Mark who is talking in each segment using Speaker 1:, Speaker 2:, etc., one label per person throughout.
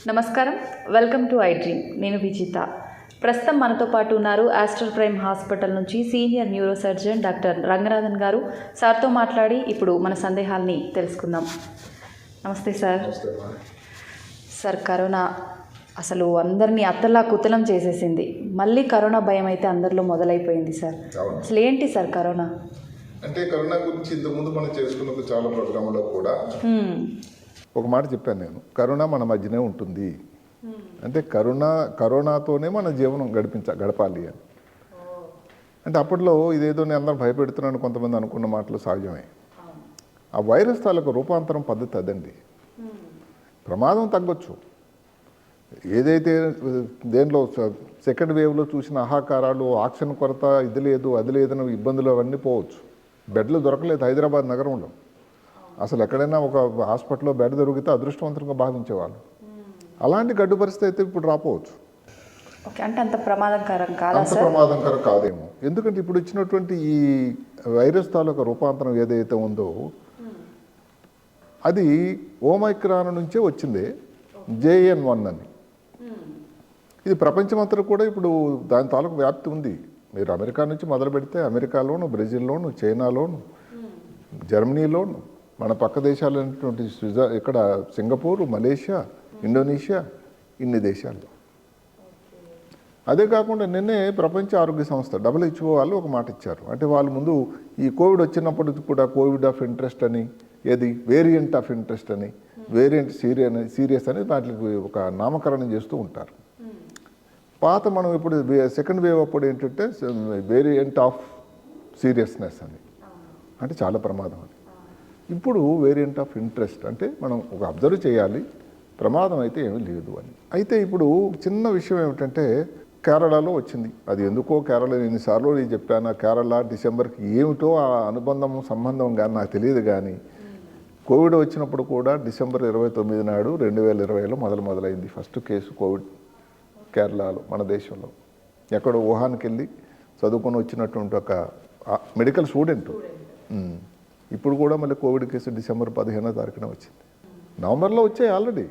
Speaker 1: నమస్కారం, welcome to I dream. నేను విజిత. ప్రస్తుతం మనతో పాటు ఉన్నారు ఆస్టర్ ప్రైమ్ హాస్పిటల్ నుంచి senior neuro surgeon doctor Ranganathan గారు. సార్తో మాట్లాడి ఇప్పుడు మన సందేహాల్ని తెలుసుకుందాం. నమస్తే సార్. సార్, కరోనా అసలు అందరినీ అత్తలా కుతలం చేసేసింది. మళ్ళీ కరోనా భయం అయితే అందరిలో మొదలైపోయింది సార్. అసలు ఏంటి సార్ కరోనా?
Speaker 2: అంటే కరోనా గురించి ఇంతకుముందు మనం చేసుకున్న చాలా ప్రోగ్రాంలో కూడా ఒక మాట చెప్పాను నేను, కరోనా మన మధ్యనే ఉంటుంది. అంటే కరోనాతోనే మన జీవనం గడపాలి అని. అంటే అప్పట్లో ఇదేదో నేను అందరూ భయపెడుతున్నాను కొంతమంది అనుకున్న మాటలు సహజమే. ఆ వైరస్ తాలూకు రూపాంతరం పద్ధతి అదండి. ప్రమాదం తగ్గొచ్చు. ఏదైతే దేంట్లో సెకండ్ వేవ్లో చూసిన ఆహాకారాలు, ఆక్సిజన్ కొరత, ఇది లేదు అది లేదని ఇబ్బందులు అవన్నీ పోవచ్చు. బెడ్లు దొరకలేదు హైదరాబాద్ నగరంలో. అసలు ఎక్కడైనా ఒక హాస్పిటల్లో బెడ్ దొరికితే అదృష్టవంతంగా భావించేవాళ్ళు. అలాంటి గడ్డు పరిస్థితి అయితే ఇప్పుడు రాపోవచ్చు.
Speaker 1: అంటే అంత ప్రమాదకరం కాదా?
Speaker 2: అంత ప్రమాదకరం కాదేమో. ఎందుకంటే ఇప్పుడు ఇచ్చినటువంటి ఈ వైరస్ తాలూకా రూపాంతరం ఏదైతే ఉందో అది ఓమైక్రాన్ నుంచే వచ్చింది, JN.1 అని. ఇది ప్రపంచమంతా కూడా ఇప్పుడు దాని తాలూకు వ్యాప్తి ఉంది. మీరు అమెరికా నుంచి మొదలు పెడితే అమెరికాలోను, బ్రెజిల్లోను, చైనాలోను, జర్మనీలోను, మన పక్క దేశాలైనటువంటి ఇక్కడ సింగపూర్, మలేషియా, ఇండోనేషియా, ఇన్ని దేశాలు. అదే కాకుండా నిన్నే ప్రపంచ ఆరోగ్య సంస్థ WHO వాళ్ళు ఒక మాట ఇచ్చారు. అంటే వాళ్ళు ముందు ఈ కోవిడ్ వచ్చినప్పుడు కూడా కోవిడ్ ఆఫ్ ఇంట్రెస్ట్ అని, ఏది వేరియంట్ ఆఫ్ ఇంట్రెస్ట్ అని, వేరియంట్ సీరియస్ అని వాటికి ఒక నామకరణం చేస్తూ ఉంటారు. పాత మనం ఇప్పుడు సెకండ్ వేవ్ అప్పుడు ఏంటంటే వేరియంట్ ఆఫ్ సీరియస్నెస్ అని, అంటే చాలా ప్రమాదం అని. ఇప్పుడు వేరియంట్ ఆఫ్ ఇంట్రెస్ట్ అంటే మనం ఒక అబ్జర్వ్ చేయాలి, ప్రమాదం అయితే ఏమీ లేదు అని. అయితే ఇప్పుడు చిన్న విషయం ఏమిటంటే కేరళలో వచ్చింది. అది ఎందుకో కేరళ ఎన్నిసార్లు నేను చెప్పాను, కేరళ డిసెంబర్కి ఏమిటో ఆ సంబంధం కానీ నాకు తెలియదు. కానీ కోవిడ్ వచ్చినప్పుడు కూడా డిసెంబర్ 29 నాడు 2020లో మొదలైంది ఫస్ట్ కేసు కోవిడ్ కేరళలో, మన దేశంలో. ఎక్కడో వుహాన్కి వెళ్ళి చదువుకొని వచ్చినటువంటి ఒక మెడికల్ స్టూడెంట్. ఇప్పుడు కూడా మళ్ళీ కోవిడ్ కేసు డిసెంబర్ 15వ తారీఖున వచ్చింది. నవంబర్లో వచ్చాయి ఆల్రెడీ,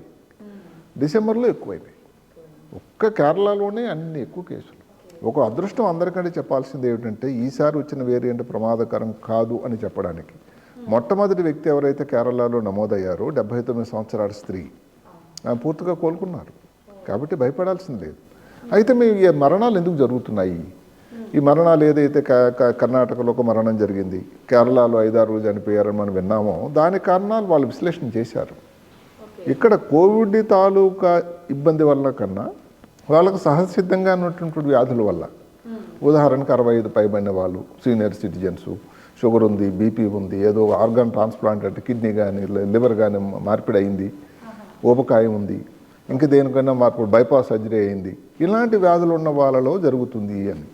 Speaker 2: డిసెంబర్లో ఎక్కువైనాయి. ఒక్క కేరళలోనే అన్ని ఎక్కువ కేసులు. ఒక అదృష్టం అందరికంటే చెప్పాల్సింది ఏమిటంటే ఈసారి వచ్చిన వేరియంట్ ప్రమాదకరం కాదు అని చెప్పడానికి మొట్టమొదటి వ్యక్తి ఎవరైతే కేరళలో నమోదయ్యారో 79 సంవత్సరాల స్త్రీ, ఆమె పూర్తిగా కోలుకున్నారు. కాబట్టి భయపడాల్సింది లేదు. అయితే మేము ఈ మరణాలు ఎందుకు జరుగుతున్నాయి? ఈ మరణాలు ఏదైతే కర్ణాటకలో ఒక మరణం జరిగింది, కేరళలో 5-6 చనిపోయారని మనం విన్నామో దాని కారణాలు వాళ్ళు విశ్లేషణ చేశారు. ఇక్కడ కోవిడ్ తాలూకా ఇబ్బంది వల్ల కన్నా వాళ్ళకు సహజసిద్ధంగా ఉన్నటువంటి వ్యాధుల వల్ల, ఉదాహరణకు 65 పైబడిన వాళ్ళు, సీనియర్ సిటిజన్స్, షుగర్ ఉంది, బీపీ ఉంది, ఏదో ఆర్గాన్ ట్రాన్స్ప్లాంట్ అంటే కిడ్నీ కానీ లివర్ కానీ మార్పిడి అయింది, ఊబకాయం ఉంది, ఇంకా దేనికైనా మార్పు బైపాస్ సర్జరీ అయింది, ఇలాంటి వ్యాధులు ఉన్న వాళ్ళలో జరుగుతుంది అని.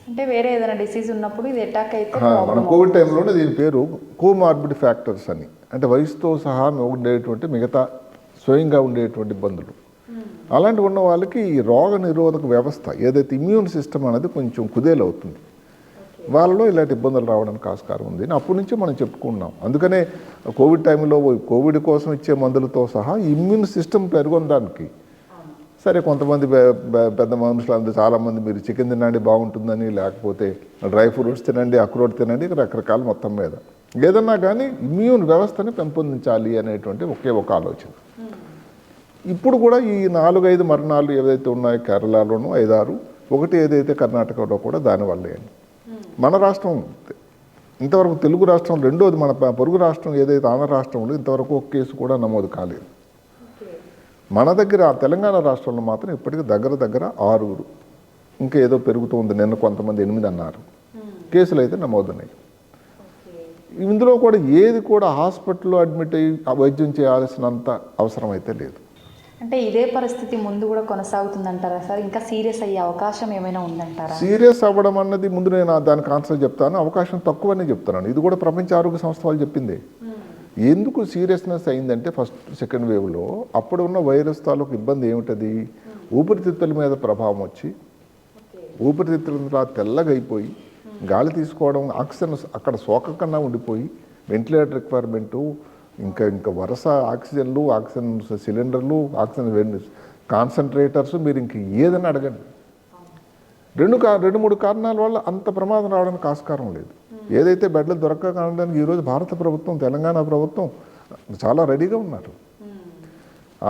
Speaker 1: అంటే వేరే ఏదైనా డిసీజ్ ఉన్నప్పుడు ఇది అటాక్ అయితే
Speaker 2: మన కోవిడ్ టైంలోనే దీని పేరు కోమార్బిడ్ ఫ్యాక్టర్స్ అని. అంటే వయసుతో సహా ఉండేటువంటి మిగతా స్వయంగా ఉండేటువంటి ఇబ్బందులు, అలాంటివి ఉన్న వాళ్ళకి ఈ రోగ నిరోధక వ్యవస్థ ఏదైతే ఇమ్యూన్ సిస్టమ్ అనేది కొంచెం కుదేలవుతుంది. వాళ్ళలో ఇలాంటి ఇబ్బందులు రావడానికి ఆస్కారం ఉంది. అప్పటి నుంచి మనం చెప్పుకున్నాం. అందుకనే కోవిడ్ టైంలో కోవిడ్ కోసం ఇచ్చే మందులతో సహా ఇమ్యూన్ సిస్టమ్ పెరుగుదడానికి సరే కొంతమంది పెద్ద మనుషులు చాలామంది మీరు చికెన్ తినండి బాగుంటుందని, లేకపోతే డ్రై ఫ్రూట్స్ తినండి, అక్రోట్ తినండి, రకరకాల మొత్తం మీద ఏదన్నా కానీ ఇమ్యూన్ వ్యవస్థని పెంపొందించాలి అనేటువంటి ఒకే ఒక ఆలోచన. ఇప్పుడు కూడా ఈ 4-5 మరణాలు ఏదైతే ఉన్నాయో కేరళలోనూ 5-6, ఒకటి ఏదైతే కర్ణాటకలో కూడా దానివల్లే అని. మన రాష్ట్రం ఇంతవరకు తెలుగు రాష్ట్రం, రెండోది మన పొరుగు రాష్ట్రం ఏదైతే ఆంధ్ర రాష్ట్రంలో ఇంతవరకు ఒక కేసు కూడా నమోదు కాలేదు. మన దగ్గర తెలంగాణ రాష్ట్రంలో మాత్రం ఇప్పటికీ దగ్గర 6, ఇంకా ఏదో పెరుగుతుంది. నిన్న కొంతమంది 8 అన్నారు కేసులు అయితే నమోదున్నాయి. ఇందులో కూడా ఏది కూడా హాస్పిటల్లో అడ్మిట్ అయ్యి వైద్యం చేయాల్సినంత అవసరం అయితే లేదు.
Speaker 1: అంటే ఇదే పరిస్థితి ముందు కూడా కొనసాగుతుందంటారా సార్? ఇంకా సీరియస్ అయ్యే అవకాశం ఏమైనా ఉందంటారా?
Speaker 2: సీరియస్ అవ్వడం అన్నది ముందు నేను దానికి ఆన్సర్ చెప్తాను, అవకాశం తక్కువనే చెప్తున్నాను. ఇది కూడా ప్రపంచ ఆరోగ్య సంస్థ వాళ్ళు చెప్పింది. ఎందుకు సీరియస్నెస్ అయిందంటే ఫస్ట్ సెకండ్ వేవ్లో అప్పుడు ఉన్న వైరస్ తాలూకు ఇబ్బంది ఏమిటది, ఊపిరితిత్తుల మీద ప్రభావం వచ్చి ఊపిరితిత్తుల తెల్లగా అయిపోయి గాలి తీసుకోవడం, ఆక్సిజన్ అక్కడ సోకకుండా ఉండిపోయి వెంటిలేటర్ రిక్వైర్మెంటు, ఇంకా వరుస ఆక్సిజన్ సిలిండర్లు, ఆక్సిజన్ కాన్సన్ట్రేటర్స్, మీరు ఇంక ఏదైనా అడగండి. రెండు మూడు కారణాల వల్ల అంత ప్రమాదం రావడానికి ఆస్కారం లేదు. ఏదైతే బెడ్లు దొరకడానికి ఈరోజు భారత ప్రభుత్వం, తెలంగాణ ప్రభుత్వం చాలా రెడీగా ఉన్నారు.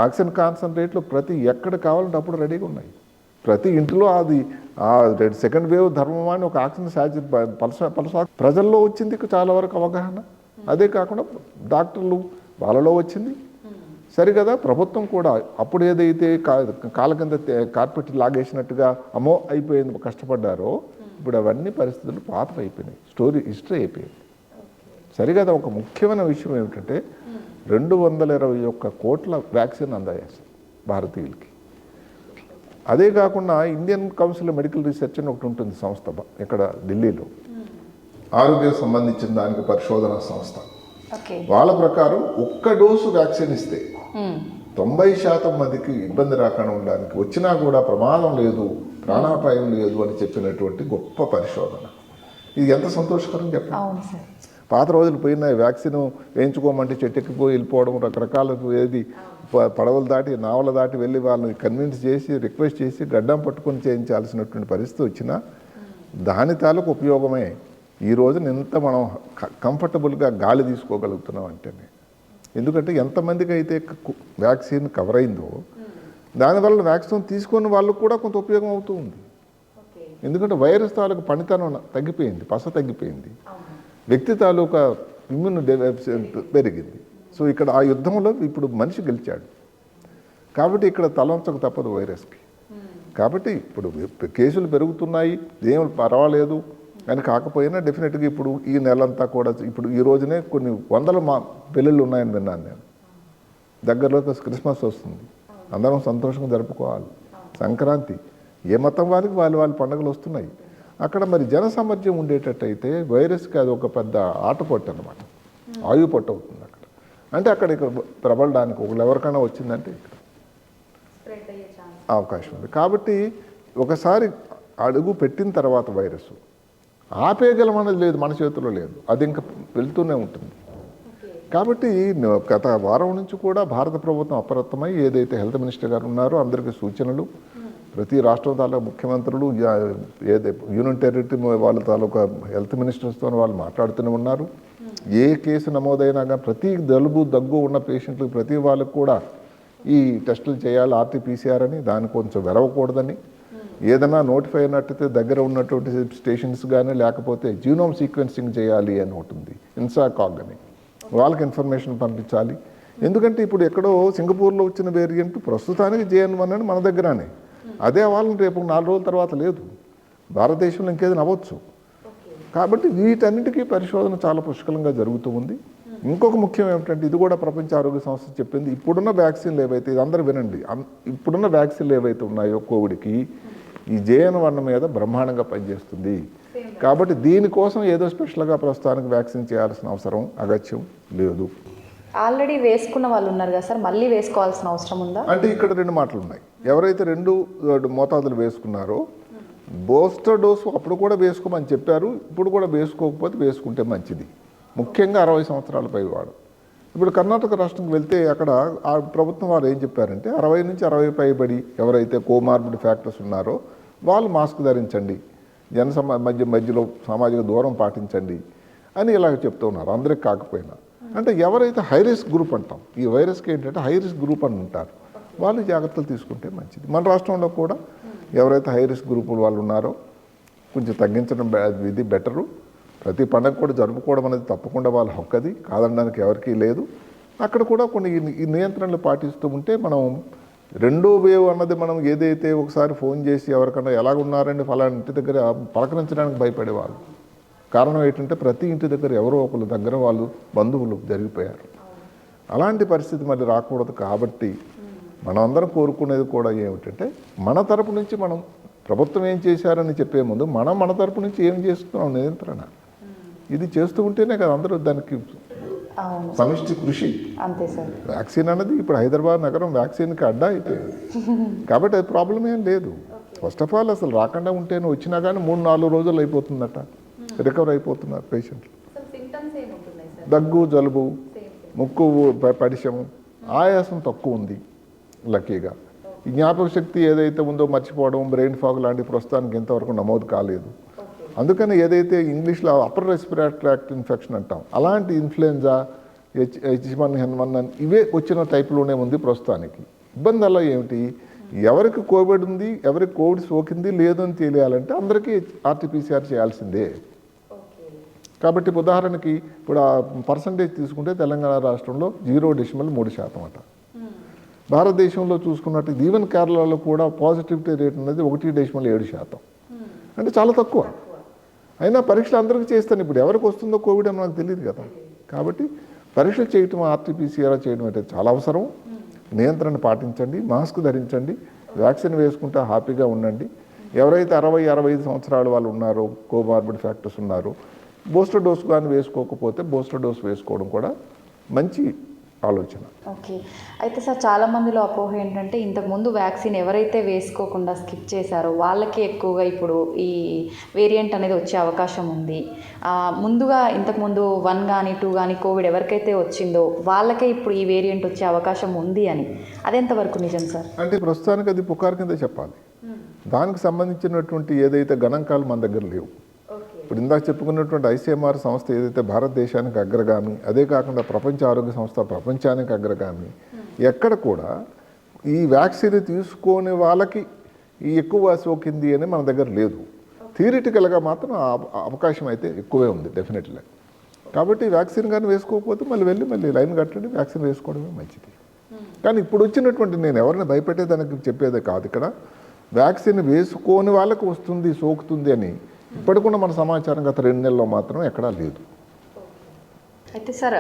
Speaker 2: ఆక్సిజన్ కాన్సన్ట్రేట్లు ప్రతి ఎక్కడ కావాలంటే అప్పుడు రెడీగా ఉన్నాయి. ప్రతి ఇంటిలో అది సెకండ్ వేవ్ ధర్మం అని ఒక ఆక్సిజన్ పలస ప్రజల్లో వచ్చింది చాలా వరకు అవగాహన. అదే కాకుండా డాక్టర్లు వాళ్ళలో వచ్చింది సరిగదా. ప్రభుత్వం కూడా అప్పుడు ఏదైతే కాళ్ళ కింద కార్పెట్ లాగేసినట్టుగా అమ్మో అయిపోయింది కష్టపడ్డారో, ఇప్పుడు అవన్నీ పరిస్థితులు పాత అయిపోయినాయి, హిస్టరీ అయిపోయింది సరిగదా. ఒక ముఖ్యమైన విషయం ఏమిటంటే 221 కోట్ల వ్యాక్సిన్ అందాయి భారతీయులకి. అదే కాకుండా Indian council of medical research అని ఒకటి ఉంటుంది సంస్థ ఇక్కడ ఢిల్లీలో, ఆరోగ్యం సంబంధించిన దానికి పరిశోధన సంస్థ. వాళ్ళ ప్రకారం ఒక్క డోసు వ్యాక్సిన్ ఇస్తే 90% మందికి ఇబ్బంది రాకుండా ఉండడానికి, వచ్చినా కూడా ప్రమాదం లేదు, ప్రాణాపాయం లేదు అని చెప్పినటువంటి గొప్ప పరిశోధన. ఇది ఎంత సంతోషకరం చెప్పండి. పాత రోజులు పోయిన వ్యాక్సిన్ వేయించుకోమంటే చెట్టెక్కిపోయి వెళ్ళిపోవడం, రకరకాల ఏది పడవలు దాటి నావల దాటి వెళ్ళి వాళ్ళని కన్విన్స్ చేసి రిక్వెస్ట్ చేసి గడ్డం పట్టుకొని చేయించాల్సినటువంటి పరిస్థితి వచ్చినా దాని తాలూకు ఉపయోగమే ఈ రోజున ఎంత మనం కంఫర్టబుల్గా గాలి తీసుకోగలుగుతున్నాం అంటేనే. ఎందుకంటే ఎంతమందికి అయితే వ్యాక్సిన్ కవర్ అయిందో దానివల్ల వ్యాక్సిన్ తీసుకున్న వాళ్ళకు కూడా కొంత ఉపయోగం అవుతూ ఉంది. ఎందుకంటే వైరస్ తాలూకు పనితనం తగ్గిపోయింది, పస తగ్గిపోయింది, వ్యక్తి తాలూకా ఇమ్యూన్ పెరిగింది. సో ఇక్కడ ఆ యుద్ధంలో ఇప్పుడు మనిషి గెలిచాడు కాబట్టి ఇక్కడ తలంచక తప్పదు వైరస్కి. కాబట్టి ఇప్పుడు కేసులు పెరుగుతున్నాయి, ఏం పర్వాలేదు అని కాకపోయినా డెఫినెట్గా ఇప్పుడు ఈ నెలంతా కూడా ఇప్పుడు ఈ రోజునే కొన్ని వందల పెళ్ళిళ్ళు ఉన్నాయని విన్నాను నేను. దగ్గరలో క్రిస్మస్ వస్తుంది, అందరం సంతోషంగా జరుపుకోవాలి. సంక్రాంతి, ఏ మతం వారికి వాళ్ళ పండుగలు వస్తున్నాయి. అక్కడ మరి జనసామర్థ్యం ఉండేటట్టయితే వైరస్కి అది ఒక పెద్ద ఆటపట్టు అనమాట, ఆయువు పట్టు అవుతుంది అక్కడ. అంటే అక్కడ ఇక్కడ ప్రబలడానికి ఎవరికైనా వచ్చిందంటే ఇక్కడ అవకాశం ఉంది. కాబట్టి ఒకసారి అడుగు పెట్టిన తర్వాత వైరస్ ఆపేయగలం అనేది లేదు, మన చేతిలో లేదు, అది ఇంకా వెళ్తూనే ఉంటుంది. కాబట్టి గత వారం నుంచి కూడా భారత ప్రభుత్వం అప్రమత్తమై ఏదైతే హెల్త్ మినిస్టర్ గారు ఉన్నారో అందరికీ సూచనలు, ప్రతి రాష్ట్రం తాలూకా ముఖ్యమంత్రులు ఏదైతే యూనియన్ టెరిటరీ వాళ్ళ తాలూకా హెల్త్ మినిస్టర్స్తో వాళ్ళు మాట్లాడుతూనే ఉన్నారు. ఏ కేసు నమోదైనా కానీ ప్రతి జలుబు దగ్గు ఉన్న పేషెంట్లకు ప్రతి వాళ్ళకు కూడా ఈ టెస్టులు చేయాలి, ఆర్టీపీసీఆర్ అని, దాన్ని కొంచెం వెరవకూడదని, ఏదైనా నోటిఫై అయినట్టయితే దగ్గర ఉన్నటువంటి స్టేషన్స్ కానీ లేకపోతే జీనోమ్ సీక్వెన్సింగ్ చేయాలి అని ఉంటుంది, ఇన్సాకాగ్ అని, వాళ్ళకి ఇన్ఫర్మేషన్ పంపించాలి. ఎందుకంటే ఇప్పుడు ఎక్కడో సింగపూర్లో వచ్చిన వేరియంట్ ప్రస్తుతానికి JN.1 అని మన దగ్గరనే, అదే వాళ్ళని రేపు 4 రోజుల తర్వాత లేదు, భారతదేశంలో ఇంకేదైనా అవ్వచ్చు. కాబట్టి వీటన్నిటికీ పరిశోధన చాలా పుష్కలంగా జరుగుతూ ఉంది. ఇంకొక ముఖ్యం ఏమిటంటే ఇది కూడా ప్రపంచ ఆరోగ్య సంస్థ చెప్పింది, ఇప్పుడున్న వ్యాక్సిన్లు ఏవైతే, ఇది అందరూ వినండి, ఇప్పుడున్న వ్యాక్సిన్లు ఏవైతే ఉన్నాయో కోవిడ్కి ఈ JN.1 మీద బ్రహ్మాండంగా పనిచేస్తుంది. కాబట్టి దీనికోసం ఏదో స్పెషల్గా ప్రస్తుతానికి వ్యాక్సిన్ చేయాల్సిన అవసరం అగత్యం లేదు.
Speaker 1: ఆల్రెడీ వేసుకున్న వాళ్ళు ఉన్నారు కదా సార్, మళ్ళీ వేసుకోవాల్సిన అవసరం ఉందా
Speaker 2: అంటే ఇక్కడ 2 మాటలు ఉన్నాయి. ఎవరైతే 2 మోతాదులు వేసుకున్నారో బూస్టర్ డోసు అప్పుడు కూడా వేసుకోమని చెప్పారు, ఇప్పుడు కూడా వేసుకోకపోతే వేసుకుంటే మంచిది, ముఖ్యంగా 60 సంవత్సరాల పైవాడు. ఇప్పుడు కర్ణాటక రాష్ట్రంకి వెళ్తే అక్కడ ఆ ప్రభుత్వం వారు ఏం చెప్పారంటే 60 నుంచి 60 పైబడి ఎవరైతే కోమార్బిడ్ ఫ్యాక్టర్స్ ఉన్నారో వాళ్ళు మాస్క్ ధరించండి, మధ్యలో సామాజిక దూరం పాటించండి అని ఇలాగ చెప్తూ ఉన్నారు, అందరికి కాకపోయినా. అంటే ఎవరైతే హై రిస్క్ గ్రూప్ అంటాం, ఈ వైరస్కి ఏంటంటే హై రిస్క్ గ్రూప్ అని ఉంటారు, వాళ్ళు జాగ్రత్తలు తీసుకుంటే మంచిది. మన రాష్ట్రంలో కూడా ఎవరైతే హై రిస్క్ గ్రూపుల వాళ్ళు ఉన్నారో కొంచెం తగ్గించడం ఇది బెటరు. ప్రతి పండుగ కూడా జరుపుకోవడం అనేది తప్పకుండా వాళ్ళ హక్కది, కాదనడానికి ఎవరికీ లేదు. అక్కడ కూడా కొన్ని ఈ నియంత్రణలు పాటిస్తూ ఉంటే మనం 2వ వేవ్ అన్నది మనం ఏదైతే ఒకసారి ఫోన్ చేసి ఎవరికన్నా ఎలాగున్నారండి ఫలానా ఇంటి దగ్గర పలకరించడానికి భయపడేవాళ్ళు. కారణం ఏంటంటే ప్రతి ఇంటి దగ్గర ఎవరో ఒకరు దగ్గర వాళ్ళు బంధువులు జరిగిపోయారు. అలాంటి పరిస్థితి మళ్ళీ రాకూడదు. కాబట్టి మనం అందరం కోరుకునేది కూడా ఏమిటంటే మన తరపు నుంచి మనం ప్రభుత్వం ఏం చేశారని చెప్పే ముందు మన తరపు నుంచి ఏం చేస్తున్నాం నియంత్రణ, ఇది చేస్తూ ఉంటేనే కదా అందరూ దానికి సమిష్టి కృషి.
Speaker 1: అంతే సార్.
Speaker 2: వ్యాక్సిన్ అనేది ఇప్పుడు హైదరాబాద్ నగరం వ్యాక్సిన్కి అడ్డా అయిపోయింది కాబట్టి అది ప్రాబ్లం ఏం లేదు. ఫస్ట్ ఆఫ్ ఆల్ అసలు రాకుండా ఉంటేనే వచ్చినా కానీ 3-4 రోజులు అయిపోతుందట, రికవర్ అయిపోతున్నారు పేషెంట్లు. దగ్గు, జలుబు, ముక్కు పడిశం, ఆయాసం తక్కువ ఉంది లక్కీగా. ఈ జ్ఞాపక శక్తి ఏదైతే ఉందో మర్చిపోవడం, బ్రెయిన్ ఫాగ్ లాంటి ప్రస్తుతానికి ఇంతవరకు నమోదు కాలేదు. అందుకని ఏదైతే ఇంగ్లీష్లో అప్పర్ రెస్పిరేటరీ ట్రాక్ట్ ఇన్ఫెక్షన్ అంటాం, అలాంటి ఇన్ఫ్లుయెంజా, H1N1 ఇవే వచ్చిన టైప్లోనే ఉంది ప్రస్తుతానికి. ఇబ్బంది అలా ఏమిటి, ఎవరికి కోవిడ్ ఉంది, ఎవరికి కోవిడ్ సోకింది లేదని తెలియాలంటే అందరికీ ఆర్టీపీసీఆర్ చేయాల్సిందే. కాబట్టి ఉదాహరణకి ఇప్పుడు ఆ పర్సంటేజ్ తీసుకుంటే తెలంగాణ రాష్ట్రంలో 0.3% అట. భారతదేశంలో చూసుకున్నట్టు ఈవెన్ కేరళలో కూడా పాజిటివిటీ రేట్ అనేది 1.7%. అంటే చాలా తక్కువ. అయినా పరీక్షలు అందరికీ చేస్తాను. ఇప్పుడు ఎవరికి వస్తుందో కోవిడ్ అని నాకు తెలియదు కదా. కాబట్టి పరీక్షలు చేయటం, ఆర్టీపీసీఆర్ చేయడం అంటే చాలా అవసరం. నియంత్రణ పాటించండి, మాస్క్ ధరించండి, వ్యాక్సిన్ వేసుకుంటే హ్యాపీగా ఉండండి. ఎవరైతే 60-65 సంవత్సరాల వాళ్ళు ఉన్నారో, కోమార్బిడ్ ఫ్యాక్టర్స్ ఉన్నారో, బూస్టర్ డోస్ కానీ వేసుకోకపోతే బూస్టర్ డోస్ వేసుకోవడం కూడా మంచి ఆలోచన.
Speaker 1: ఓకే. అయితే సార్ చాలా మందిలో అపోహ ఏంటంటే ఇంతకుముందు వ్యాక్సిన్ ఎవరైతే వేసుకోకుండా స్కిప్ చేశారో వాళ్ళకి ఎక్కువగా ఇప్పుడు ఈ వేరియంట్ అనేది వచ్చే అవకాశం ఉంది. ముందుగా ఇంతకుముందు 1 కానీ 2 కానీ కోవిడ్ ఎవరికైతే వచ్చిందో వాళ్ళకే ఇప్పుడు ఈ వేరియంట్ వచ్చే అవకాశం ఉంది అని, అదెంతవరకు నిజం సార్?
Speaker 2: అంటే ప్రస్తుతానికి అది పుకారు కింద చెప్పాలి. దానికి సంబంధించినటువంటి ఏదైతే గణాంకాలు మన దగ్గర లేవు. ఇప్పుడు ఇందాక చెప్పుకున్నటువంటి ICMR సంస్థ ఏదైతే భారతదేశానికి అగ్రగామి, అదే కాకుండా ప్రపంచ ఆరోగ్య సంస్థ ప్రపంచానికి అగ్రగామి, ఎక్కడ కూడా ఈ వ్యాక్సిన్ తీసుకునే వాళ్ళకి ఈ ఎక్కువ సోకింది అని మన దగ్గర లేదు. థియరిటికల్గా మాత్రం అవకాశం అయితే ఎక్కువే ఉంది డెఫినెట్లీ. కాబట్టి వ్యాక్సిన్ కానీ వేసుకోకపోతే మళ్ళీ లైన్ కట్టండి, వ్యాక్సిన్ వేసుకోవడమే మంచిది. కానీ ఇప్పుడు వచ్చినటువంటి, నేను ఎవరిని భయపెట్టేదానికి చెప్పేదే కాదు ఇక్కడ, వ్యాక్సిన్ వేసుకోని వాళ్ళకి వస్తుంది, సోకుతుంది అని ఇప్పటికున్న మన సమాచారం గత 2 నెలల్లో మాత్రం ఎక్కడా లేదు.
Speaker 1: అయితే సార్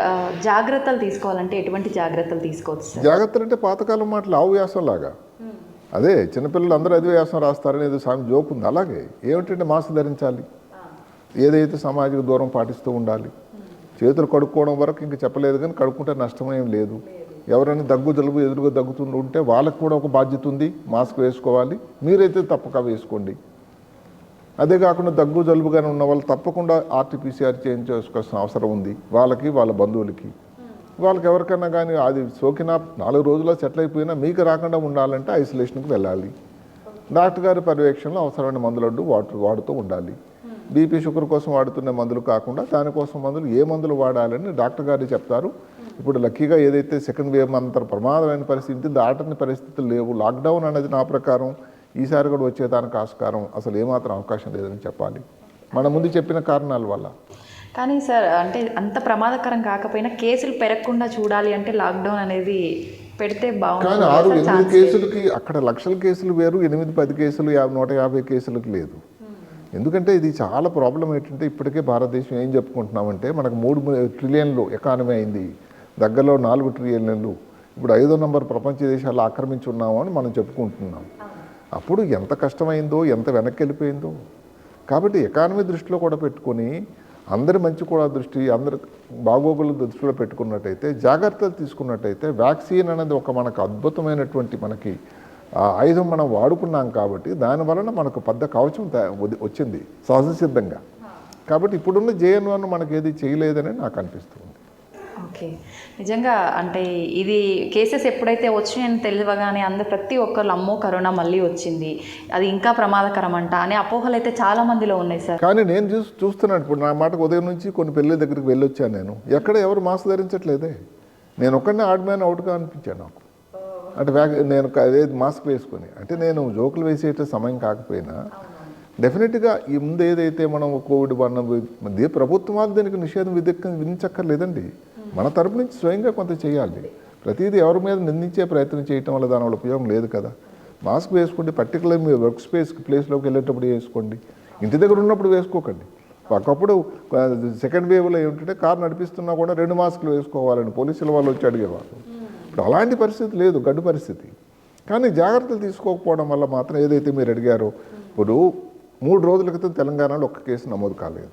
Speaker 1: జాగ్రత్తలు తీసుకోవాలంటే ఎటువంటి జాగ్రత్తలు తీసుకోవచ్చు సార్?
Speaker 2: జాగ్రత్తలు అంటే పాతకాలం మాటలు ఆవు వ్యాసం లాగా, అదే చిన్నపిల్లలు అందరూ అదే వ్యాసం రాస్తారని ఏదో సామి జోక్ ఉంది. అలాగే ఏమిటంటే మాస్క్ ధరించాలి, ఏదైతే సామాజిక దూరం పాటిస్తూ ఉండాలి, చేతులు కడుక్కోవడం వరకు ఇంక చెప్పలేదు, కానీ కడుక్కుంటే నష్టమేం లేదు. ఎవరైనా దగ్గు జలుబు ఎదురుగా దగ్గుతుంటే వాళ్ళకు కూడా ఒక బాధ్యత ఉంది, మాస్క్ వేసుకోవాలి. మీరైతే తప్పక వేసుకోండి. అదే కాకుండా దగ్గు జలుబుగానే ఉన్న వాళ్ళు తప్పకుండా ఆర్టీపీసీఆర్ చేయించుకోవాల్సిన అవసరం ఉంది. వాళ్ళకి, వాళ్ళ బంధువులకి, వాళ్ళకి ఎవరికైనా కానీ అది సోకిన 4 రోజుల్లో సెటిల్ అయిపోయినా మీకు రాకుండా ఉండాలంటే ఐసోలేషన్కి వెళ్ళాలి. డాక్టర్ గారి పర్యవేక్షణలో అవసరమైన మందులు వాడుతూ ఉండాలి. బీపీ షుగర్ కోసం వాడుతున్న మందులు కాకుండా దానికోసం మందులు, ఏ మందులు వాడాలని డాక్టర్ గారు చెప్తారు. ఇప్పుడు లక్కీగా ఏదైతే సెకండ్ వేవ్ అంత ప్రమాదమైన పరిస్థితి, దాటని పరిస్థితులు లేవు. లాక్డౌన్ అనేది నా ప్రకారం ఈసారి కూడా వచ్చేదానికి ఆస్కారం అసలు ఏమాత్రం అవకాశం లేదని చెప్పాలి, మన ముందు చెప్పిన కారణాల వల్ల.
Speaker 1: కానీ సార్ అంటే అంత ప్రమాదకరం కాకపోయినా కేసులు పెరగకుండా చూడాలి అంటే లాక్డౌన్ అనేది పెడితే బాగుంటుంది.
Speaker 2: కానీ 6-8 కేసులకి అక్కడ లక్షల కేసులు వేరు, 8-10 కేసులు 150 కేసులకు లేదు. ఎందుకంటే ఇది చాలా ప్రాబ్లం ఏంటంటే ఇప్పటికే భారతదేశం ఏం చెప్పుకుంటున్నామంటే మనకు 3 ట్రిలియన్లు ఎకానమీ అయింది, దగ్గరలో 4 ట్రిలియన్లు, ఇప్పుడు 5వ నంబర్ ప్రపంచ దేశాలు ఆక్రమించి ఉన్నాము అని మనం చెప్పుకుంటున్నాం. అప్పుడు ఎంత కష్టమైందో, ఎంత వెనక్కి వెళ్ళిపోయిందో. కాబట్టి ఎకానమీ దృష్టిలో కూడా పెట్టుకొని, అందరి మంచి కూడా దృష్టి, అందరి బాగోగుల దృష్టిలో పెట్టుకున్నట్టయితే, జాగ్రత్తలు తీసుకున్నట్టయితే, వ్యాక్సిన్ అనేది ఒక మనకు అద్భుతమైనటువంటి మనకి ఆయుధం మనం వాడుకున్నాం. కాబట్టి దానివలన మనకు పెద్ద కవచం వచ్చింది సహజ సిద్ధంగా. కాబట్టి ఇప్పుడున్న JN1 మనకి ఏది చేయలేదని నాకు అనిపిస్తుంది.
Speaker 1: ఓకే. నిజంగా అంటే ఇది కేసెస్ ఎప్పుడైతే వచ్చినాయని తెలియగానే ప్రతి ఒక్కరు అమ్మో కరోనా మళ్ళీ వచ్చింది, అది ఇంకా ప్రమాదకరం అంట అనే అపోహలు అయితే చాలా మందిలో ఉన్నాయి సార్.
Speaker 2: కానీ నేను చూస్తున్నాను ఇప్పుడు నా మాటకు ఉదయం నుంచి కొన్ని పెళ్ళి దగ్గరికి వెళ్ళొచ్చాను. నేను ఎక్కడ ఎవరు మాస్క్ ధరించట్లేదే, నేను ఒక్కడనే ఆడ్ మ్యాన్ అవుట్గా అనిపించాను నాకు. అంటే నేను అదే మాస్క్ వేసుకొని, అంటే నేను జోకులు వేసేట సమయం కాకపోయినా డెఫినెట్గా ఈ ముందు ఏదైతే మనం కోవిడ్ ప్రభుత్వాలు దీనికి నిషేధం విధించక్కర్లేదండి. మన తరపు నుంచి స్వయంగా కొంత చేయాలి. ప్రతిదీ ఎవరి మీద నిందించే ప్రయత్నం చేయటం వల్ల దానివల్ల ఉపయోగం లేదు కదా. మాస్క్ వేసుకోండి, పర్టికులర్ మీ వర్క్ ప్లేస్లోకి వెళ్ళేటప్పుడు వేసుకోండి, ఇంటి దగ్గర ఉన్నప్పుడు వేసుకోకండి. ఒకప్పుడు సెకండ్ వేవ్లో ఏమిటంటే కారు నడిపిస్తున్నా కూడా 2 మాస్కులు వేసుకోవాలని పోలీసుల వాళ్ళు వచ్చి అడిగేవాళ్ళు. ఇప్పుడు అలాంటి పరిస్థితి లేదు, గడ్డు పరిస్థితి. కానీ జాగ్రత్తలు తీసుకోకపోవడం వల్ల మాత్రం ఏదైతే మీరు అడిగారో, ఇప్పుడు 3 రోజుల క్రితం తెలంగాణలో 1 కేసు నమోదు కాలేదు,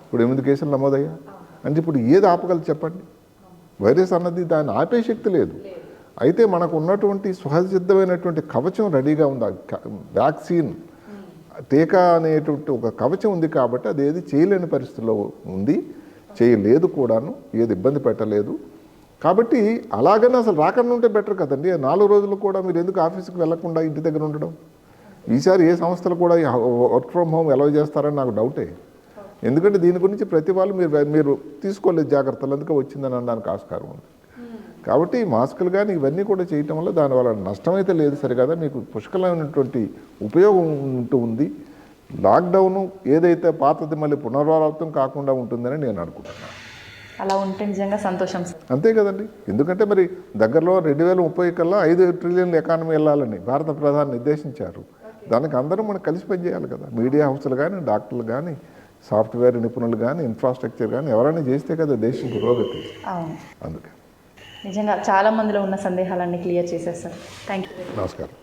Speaker 2: ఇప్పుడు 8 కేసులు నమోదయ్యా. అంటే ఇప్పుడు ఏది ఆపగలదు చెప్పండి? వైరస్ అన్నది దాన్ని ఆపే శక్తి లేదు. అయితే మనకు ఉన్నటువంటి సహజసిద్ధమైనటువంటి కవచం రెడీగా ఉంది. వ్యాక్సిన్ టీకా అనేటువంటి ఒక కవచం ఉంది. కాబట్టి అది ఏది చేయలేని పరిస్థితిలో ఉంది, చేయలేదు కూడాను, ఏది ఇబ్బంది పెట్టలేదు. కాబట్టి అలాగనే అసలు రాకుండా ఉంటే బెటర్ కదండి. 4 రోజులు కూడా మీరు ఎందుకు ఆఫీస్కి వెళ్లకుండా ఇంటి దగ్గర ఉండడం? ఈసారి ఏ సంస్థలు కూడా వర్క్ ఫ్రమ్ హోమ్ అలౌ చేస్తారని నాకు డౌటే. ఎందుకంటే దీని గురించి ప్రతి వాళ్ళు మీరు తీసుకోలేదు జాగ్రత్తలు, అందుకే వచ్చిందని అనడానికి ఆస్కారం ఉంది. కాబట్టి ఈ మాస్కులు కానీ ఇవన్నీ కూడా చేయటం వల్ల దానివల్ల నష్టమైతే లేదు సరికదా, మీకు పుష్కలమైనటువంటి ఉపయోగం ఉంటూ ఉంది. లాక్డౌను ఏదైతే పాతది మళ్ళీ పునరావృతం కాకుండా ఉంటుందని నేను అనుకుంటున్నాను.
Speaker 1: అలా ఉంటే నిజంగా సంతోషం సార్.
Speaker 2: అంతే కదండి. ఎందుకంటే మరి దగ్గరలో 2030 కల్లా 5 ట్రిలియన్ల ఎకానమీ వెళ్ళాలని భారత ప్రధాని నిర్దేశించారు. దానికి అందరం మనం కలిసి పనిచేయాలి కదా. మీడియా హౌస్లు కానీ, డాక్టర్లు కానీ, సాఫ్ట్వేర్ నిపుణులు కానీ, ఇన్ఫ్రాస్ట్రక్చర్ కానీ ఎవరైనా చేస్తే కదా దేశం పురోగతి.
Speaker 1: అవును,
Speaker 2: అందుకే
Speaker 1: నిజంగా చాలా మందిలో ఉన్న సందేహాలన్నీ క్లియర్ చేసేస్తారు. Thank you.
Speaker 2: నమస్కారం.